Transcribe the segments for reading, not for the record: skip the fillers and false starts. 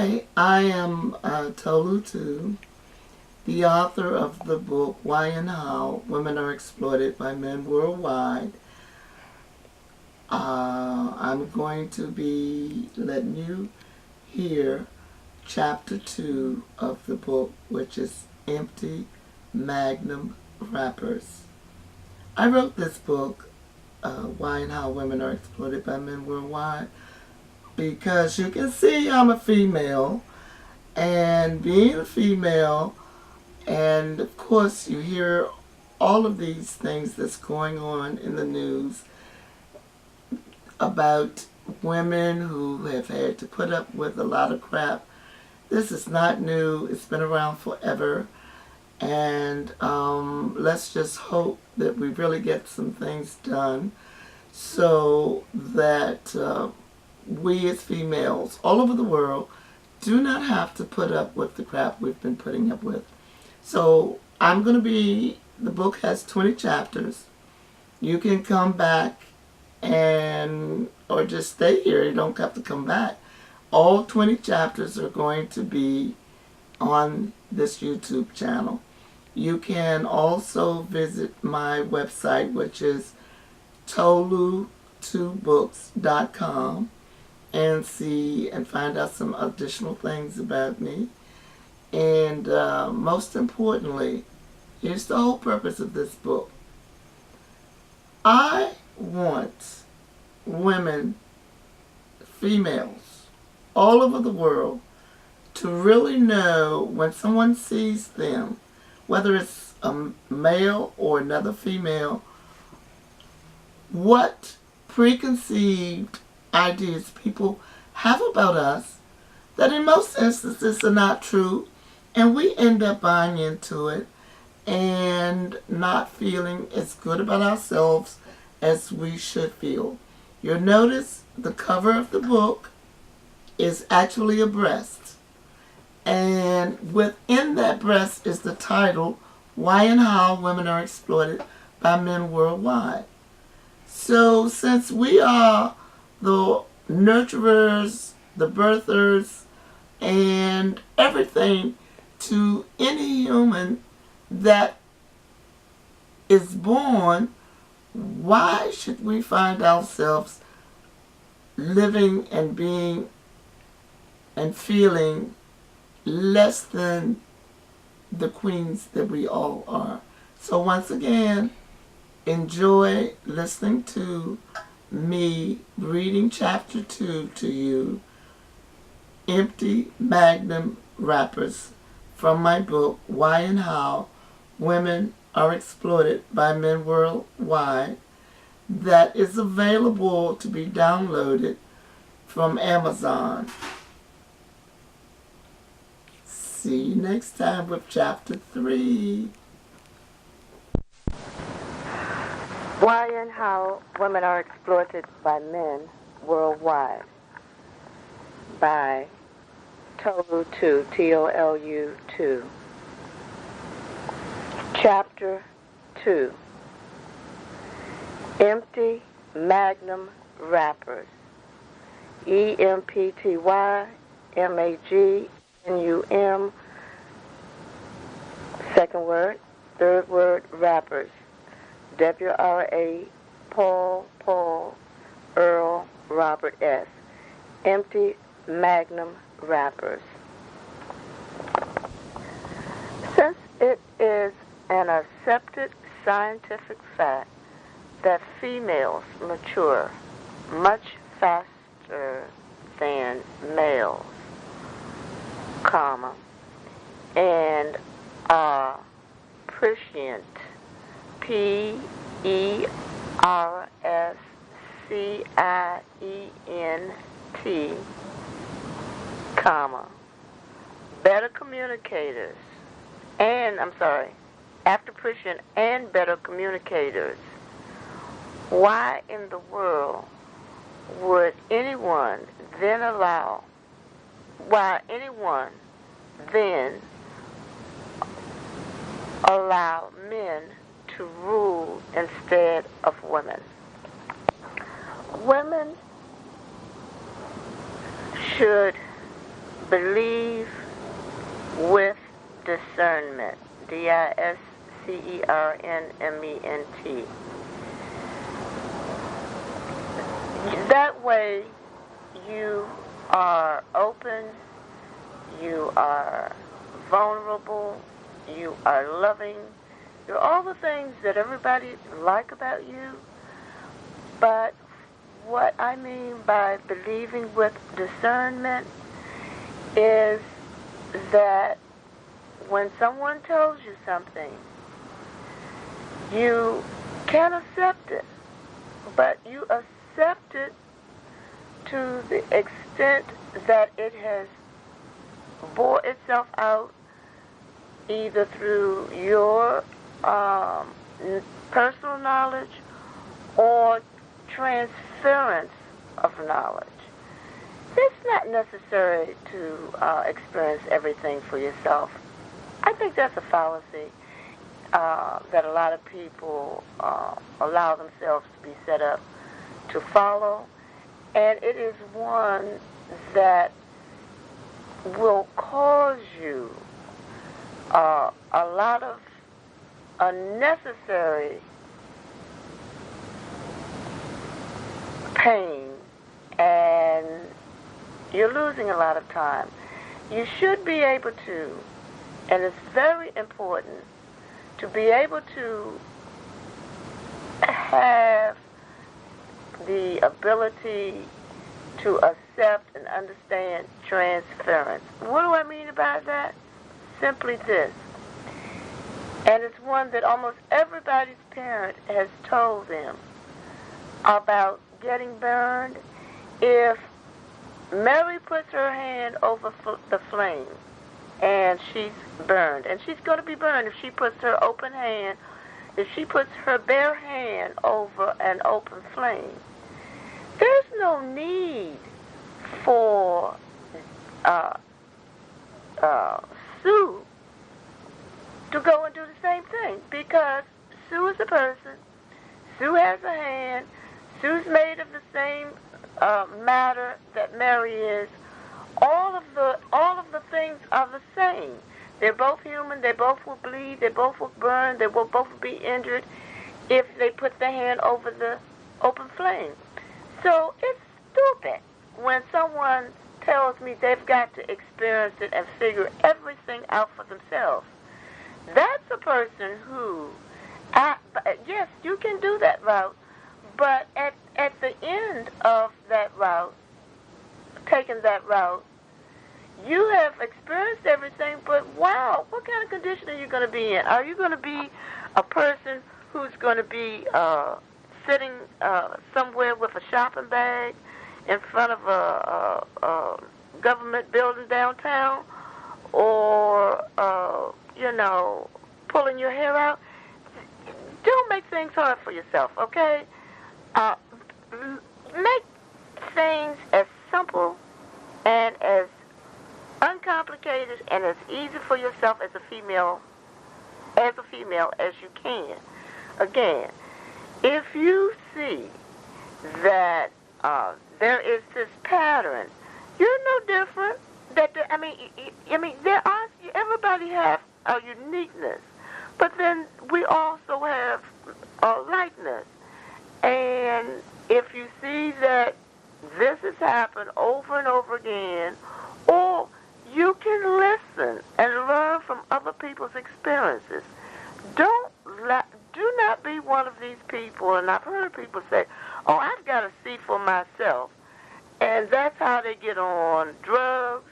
Hi, I am Tolu too, the author of the book Why and How Women Are Exploited by Men Worldwide. I'm going to be letting you hear chapter 2 of the book, which is Empty Magnum Wrappers. I wrote this book, Why and How Women Are Exploited by Men Worldwide, because you can see I'm a female, and being a female, and of course you hear all of these things that's going on in the news about women who have had to put up with a lot of crap. This is not new. It's been around forever. And let's just hope that we really get some things done so that we as females all over the world do not have to put up with the crap we've been putting up with. So the book has 20 chapters. You can come back or just stay here. You don't have to come back. All 20 chapters are going to be on this YouTube channel. You can also visit my website, which is tolu2books.com, and see and find out some additional things about me. And most importantly, here's the whole purpose of this book. I want women, females, all over the world to really know when someone sees them, whether it's a male or another female, what preconceived ideas people have about us that in most instances are not true, and we end up buying into it and not feeling as good about ourselves as we should feel. You'll notice the cover of the book is actually a breast, and within that breast is the title, Why and How Women Are Exploited by Men Worldwide. So since we are the nurturers, the birthers, and everything to any human that is born, why should we find ourselves living and being and feeling less than the queens that we all are? So once again, enjoy listening to me reading chapter 2 to you, Empty Magnum Wrappers, from my book, Why and How Women Are Exploited by Men Worldwide, that is available to be downloaded from Amazon. See you next time with chapter 3. Why and How Women Are Exploited by Men Worldwide by Tolu 2, Tolu 2. Chapter 2. Empty Magnum Wrappers. EMPTYMAGNUM. Second word. Third word, wrappers. WRA, Paul, Earl, Robert S. Empty Magnum Wrappers. Since it is an accepted scientific fact that females mature much faster than males, and are prescient, PERSCIENT, better communicators, after prescient and better communicators, why in the world would anyone then allow men to rule instead of women? Women should believe with discernment. Discernment. That way, you are open, you are vulnerable, you are loving. You're all the things that everybody like about you. But what I mean by believing with discernment is that when someone tells you something, you can accept it, but you accept it to the extent that it has bore itself out either through your personal knowledge or transference of knowledge. It's not necessary to experience everything for yourself. I think that's a fallacy that a lot of people allow themselves to be set up to follow, and it is one that will cause you a lot of unnecessary pain, and you're losing a lot of time. You should be able to, and it's very important to be able to have the ability to accept and understand transference. What do I mean by that? Simply this, and it's one that almost everybody's parent has told them about getting burned. If Mary puts her hand over the flame and she's burned, and she's going to be burned if she puts her open hand, if she puts her bare hand over an open flame, there's no need for Sue to go and do the same thing, because Sue is a person. Sue has a hand. Sue's made of the same matter that Mary is. All of the things are the same. They're both human. They both will bleed. They both will burn. They will both be injured if they put their hand over the open flame. So it's stupid when someone tells me they've got to experience it and figure everything out for themselves. That's a person who, yes, you can do that route, but at the end of that route, taking that route, you have experienced everything, but wow, what kind of condition are you going to be in? Are you going to be a person who's going to be sitting somewhere with a shopping bag in front of a government building downtown, or pulling your hair out? Don't make things hard for yourself, okay? Make things as simple and as uncomplicated and as easy for yourself as a female as you can. Again, if you see that there is this pattern, you're no different. Everybody has a uniqueness, but then we also have a likeness. And if you see that this has happened over and over again, or you can listen and learn from other people's experiences. Do not be one of these people, and I've heard people say, oh, I've got to see for myself. And that's how they get on drugs.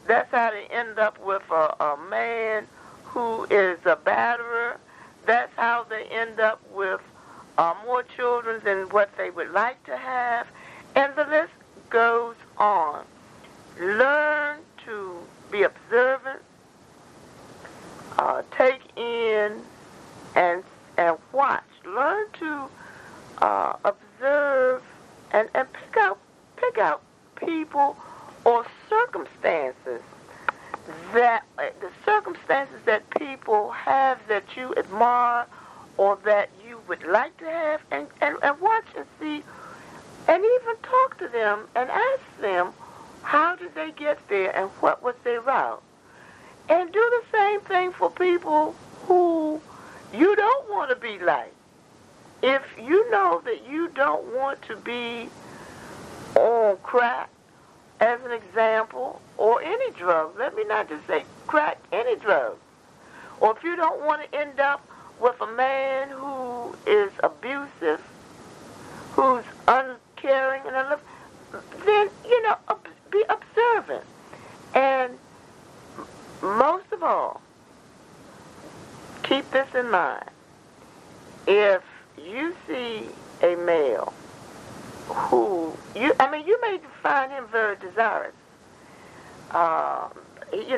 That's how they end up with a man who is a batterer. That's how they end up with more children than what they would like to have. And the list goes on. Learn to be observant, take in and watch. Learn to observe and pick out people or circumstances that people have that you admire or that you would like to have, and watch and see, and even talk to them and ask them, How did they get there and what was their route? And do the same thing for people who you don't want to be like. If you know that you don't want to be on crack, as an example, or any drug, let me not just say crack, any drug. Or if you don't want to end up with a man who is abusive, who's uncaring and unloving, then, be observant. And most of all, keep this in mind. If you see a male who, you may find him very desirous. You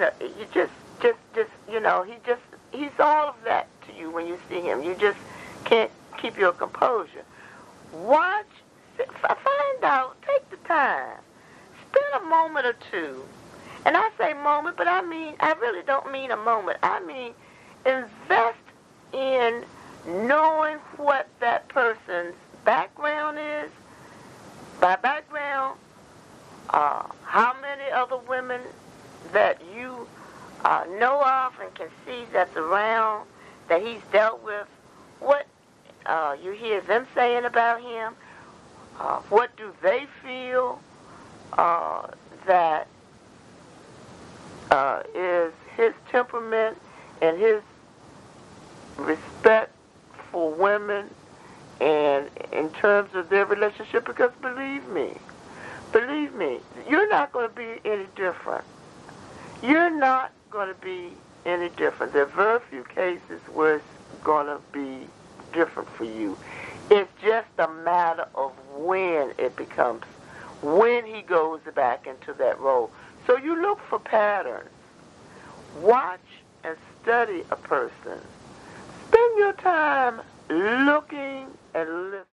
he's all of that to you when you see him. You just can't keep your composure. Watch, find out, take the time, spend a moment or two. And I say moment, but I really don't mean a moment. I mean, invest in knowing what that person's background is. By background, how many other women that you know of and can see that's around, that he's dealt with, what you hear them saying about him, what do they feel that is his temperament and his respect for women and in terms of their relationship, because believe me, you're not going to be any different. You're not going to be any different. There are very few cases where it's going to be different for you. It's just a matter of when he goes back into that role. So you look for patterns. Watch and study a person. Spend your time looking and listening.